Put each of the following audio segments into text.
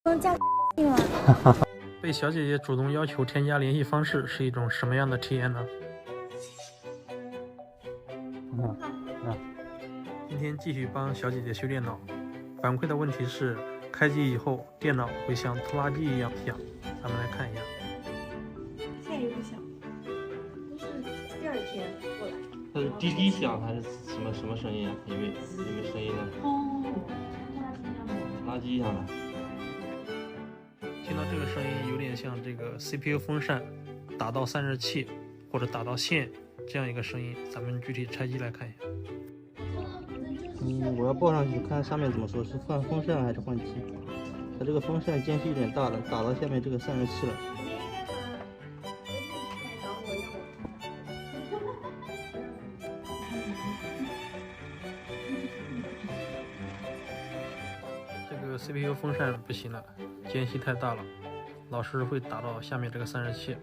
能加吗？被小姐姐主动要求添加联系方式是一种什么样的体验呢？今天继续帮小姐姐修电脑，反馈的问题是开机以后电脑会像拖拉机一样响，咱们来看一下。现在也不响，都是第二天过来。它是滴滴响还是什么声音啊？有没有声音呢？哦，垃圾一样的。听到这个声音有点像这个 CPU 风扇打到散热器或者打到线这样一个声音，咱们具体拆机来看一下。我要抱上去看上面怎么说，是换风扇还是换机？它这个风扇间隙有点大了，打到下面这个散热器了。这个 CPU 风扇不行了，间隙太大了，老是会打到下面这个散热器。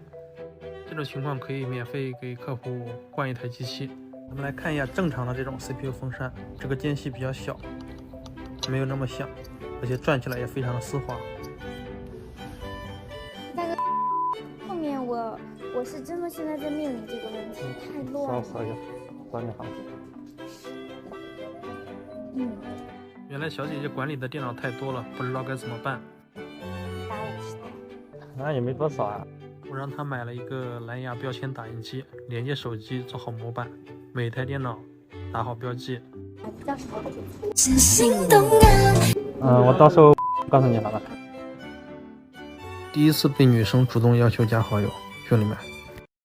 这种情况可以免费给客户换一台机器。咱们来看一下正常的这种 CPU 风扇，这个间隙比较小，没有那么响，而且转起来也非常的丝滑。大哥，后面我是真的现在在面临这个问题，太乱了。扫一下，扫你好。原来小姐姐管理的电脑太多了，不知道该怎么办。打我时代。那也没多少啊。我让她买了一个蓝牙标签打印机，连接手机做好模板，每台电脑打好标记。比较少见。我到时候告诉你好了。第一次被女生主动要求加好友，兄弟们，